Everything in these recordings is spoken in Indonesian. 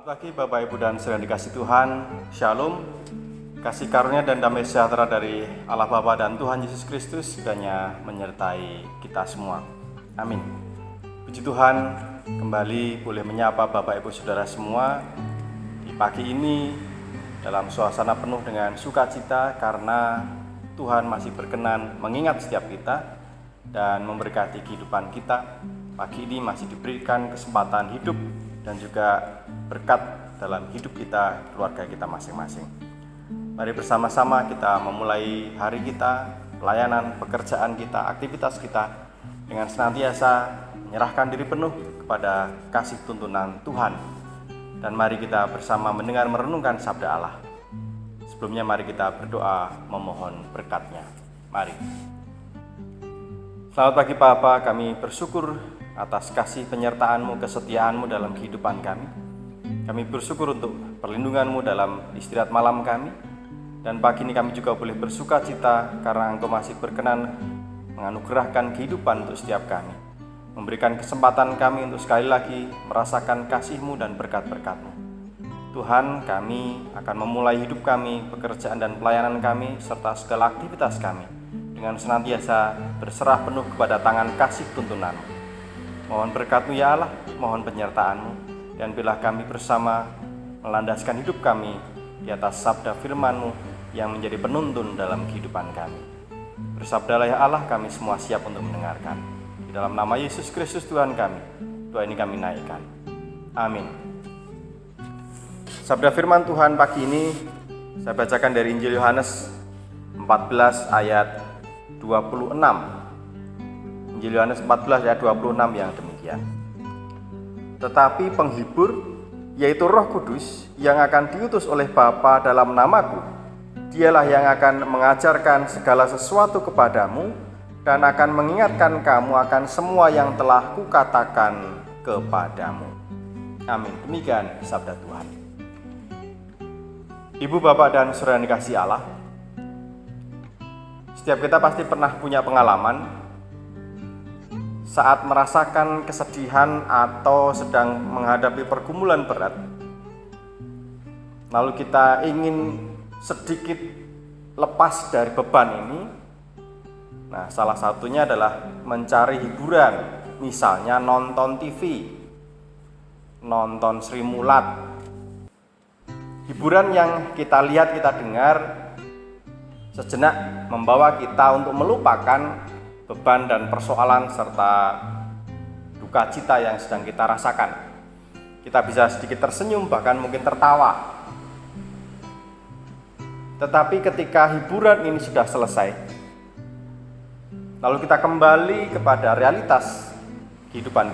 Selamat pagi Bapak Ibu dan saudara dikasih Tuhan. Shalom. Kasih karunia dan damai sejahtera dari Allah Bapa dan Tuhan Yesus Kristus kiranya menyertai kita semua. Amin. Puji Tuhan, kembali boleh menyapa Bapak Ibu Saudara semua di pagi ini dalam suasana penuh dengan sukacita karena Tuhan masih berkenan mengingat setiap kita dan memberkati kehidupan kita. Pagi ini masih diberikan kesempatan hidup dan juga berkat dalam hidup kita, keluarga kita masing-masing. Mari bersama-sama kita memulai hari kita, pelayanan, pekerjaan kita, aktivitas kita dengan senantiasa menyerahkan diri penuh kepada kasih tuntunan Tuhan. Dan mari kita bersama mendengar merenungkan sabda Allah. Sebelumnya mari kita berdoa memohon berkat-Nya. Mari. Selamat pagi Bapak, kami bersyukur atas kasih penyertaan-Mu, kesetiaan-Mu dalam kehidupan kami. Kami bersyukur untuk perlindungan-Mu dalam istirahat malam kami. Dan pagi ini kami juga boleh bersuka cita karena Engkau masih berkenan menganugerahkan kehidupan untuk setiap kami. Memberikan kesempatan kami untuk sekali lagi merasakan kasih-Mu dan berkat-berkat-Mu. Tuhan, kami akan memulai hidup kami, pekerjaan dan pelayanan kami, serta segala aktivitas kami dengan senantiasa berserah penuh kepada tangan kasih tuntunan-Mu. Mohon berkat-Mu ya Allah, mohon penyertaan-Mu, dan biarlah kami bersama melandaskan hidup kami di atas sabda firman-Mu yang menjadi penuntun dalam kehidupan kami. Bersabdalah ya Allah, kami semua siap untuk mendengarkan. Di dalam nama Yesus Kristus Tuhan kami, doa ini kami naikkan. Amin. Sabda firman Tuhan pagi ini saya bacakan dari Injil Yohanes 14 ayat 26. Injil Yohanes 14 ayat 26 yang demikian. Tetapi penghibur, yaitu Roh Kudus yang akan diutus oleh Bapa dalam namaku, Dialah yang akan mengajarkan segala sesuatu kepadamu dan akan mengingatkan kamu akan semua yang telah kukatakan kepadamu. Amin. Demikian sabda Tuhan. Ibu, Bapak, dan saudara yang dikasihi Allah, setiap kita pasti pernah punya pengalaman saat merasakan kesedihan atau sedang menghadapi pergumulan berat, lalu kita ingin sedikit lepas dari beban ini. Nah, salah satunya adalah mencari hiburan, misalnya nonton TV, nonton Sri Mulat. Hiburan yang kita lihat, kita dengar sejenak membawa kita untuk melupakan beban dan persoalan serta duka cita yang sedang kita rasakan. Kita bisa sedikit tersenyum, bahkan mungkin tertawa. Tetapi ketika hiburan ini sudah selesai, lalu kita kembali kepada realitas kehidupan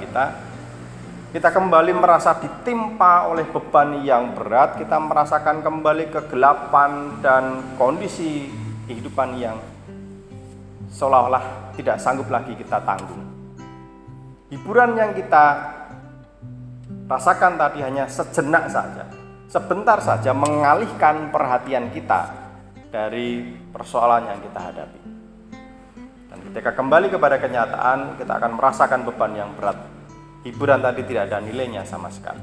kita kembali merasa ditimpa oleh beban yang berat, kita merasakan kembali kegelapan dan kondisi kehidupan yang seolah-olah tidak sanggup lagi kita tanggung. Hiburan yang kita rasakan tadi hanya sejenak saja, sebentar saja mengalihkan perhatian kita dari persoalan yang kita hadapi. Dan ketika kembali kepada kenyataan, kita akan merasakan beban yang berat. Hiburan tadi tidak ada nilainya sama sekali.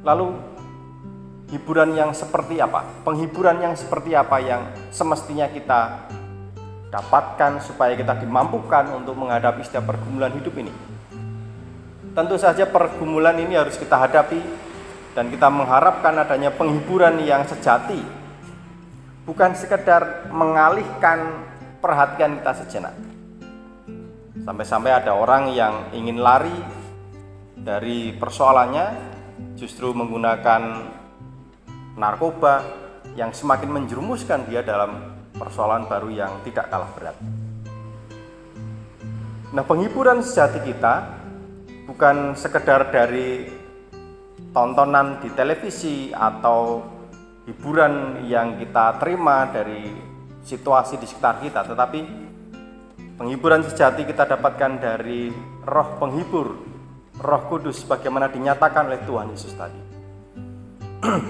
Lalu hiburan yang seperti apa? Penghiburan yang seperti apa yang semestinya kita dapatkan supaya kita dimampukan untuk menghadapi setiap pergumulan hidup ini? Tentu saja pergumulan ini harus kita hadapi dan kita mengharapkan adanya penghiburan yang sejati, bukan sekedar mengalihkan perhatian kita sejenak. Sampai-sampai ada orang yang ingin lari dari persoalannya, justru menggunakan narkoba yang semakin menjerumuskan dia dalam persoalan baru yang tidak kalah berat. Nah, penghiburan sejati kita bukan sekedar dari tontonan di televisi atau hiburan yang kita terima dari situasi di sekitar kita, tetapi penghiburan sejati kita dapatkan dari Roh Penghibur, Roh Kudus, bagaimana dinyatakan oleh Tuhan Yesus tadi.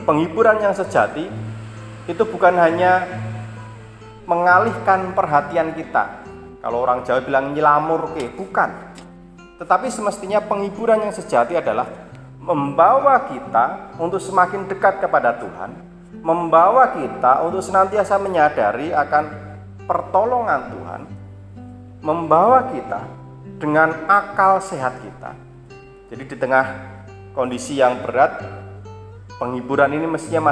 Penghiburan yang sejati itu bukan hanya mengalihkan perhatian kita. Kalau orang Jawa bilang nyelamur, bukan. Tetapi semestinya penghiburan yang sejati adalah membawa kita untuk semakin dekat kepada Tuhan, membawa kita untuk senantiasa menyadari akan pertolongan Tuhan, membawa kita dengan akal sehat kita. Jadi di tengah kondisi yang berat, penghiburan ini mestinya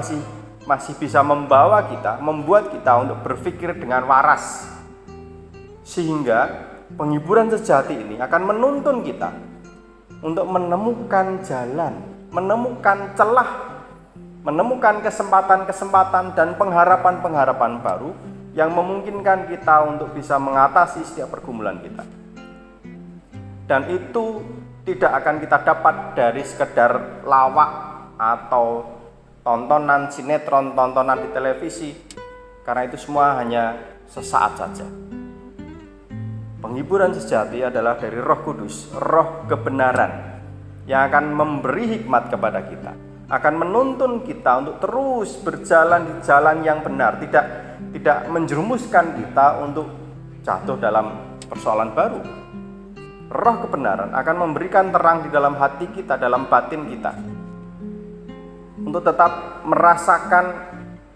masih bisa membawa kita, membuat kita untuk berpikir dengan waras. Sehingga penghiburan sejati ini akan menuntun kita untuk menemukan jalan, menemukan celah, menemukan kesempatan-kesempatan dan pengharapan-pengharapan baru yang memungkinkan kita untuk bisa mengatasi setiap pergumulan kita. Dan itu tidak akan kita dapat dari sekedar lawak atau tontonan sinetron, tontonan di televisi, karena itu semua hanya sesaat saja. Penghiburan sejati adalah dari Roh Kudus, Roh kebenaran, yang akan memberi hikmat kepada kita, akan menuntun kita untuk terus berjalan di jalan yang benar, tidak menjerumuskan kita untuk jatuh dalam persoalan baru. Roh kebenaran akan memberikan terang di dalam hati kita, dalam batin kita, untuk tetap merasakan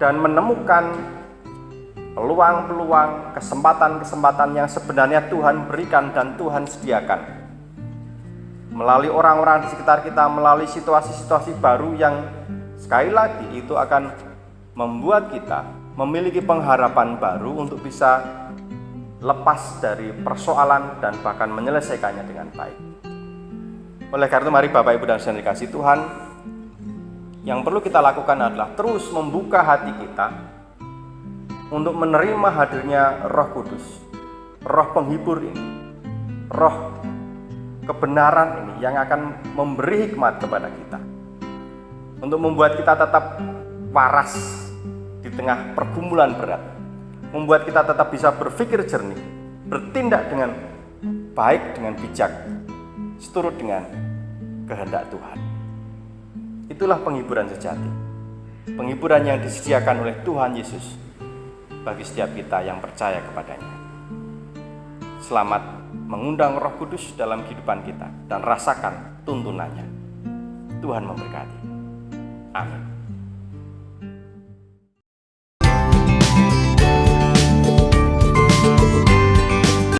dan menemukan peluang-peluang, kesempatan-kesempatan yang sebenarnya Tuhan berikan dan Tuhan sediakan melalui orang-orang di sekitar kita, melalui situasi-situasi baru yang sekali lagi itu akan membuat kita memiliki pengharapan baru untuk bisa lepas dari persoalan dan bahkan menyelesaikannya dengan baik. Oleh karena itu, mari Bapak Ibu dan Saudara dikasihi Tuhan, yang perlu kita lakukan adalah terus membuka hati kita untuk menerima hadirnya Roh Kudus, Roh penghibur ini, Roh kebenaran ini yang akan memberi hikmat kepada kita, untuk membuat kita tetap waras di tengah pergumulan berat, membuat kita tetap bisa berpikir jernih, bertindak dengan baik, dengan bijak, seturut dengan kehendak Tuhan. Itulah penghiburan sejati, penghiburan yang disediakan oleh Tuhan Yesus bagi setiap kita yang percaya kepadanya. Selamat mengundang Roh Kudus dalam kehidupan kita dan rasakan tuntunannya. Tuhan memberkati. Amin.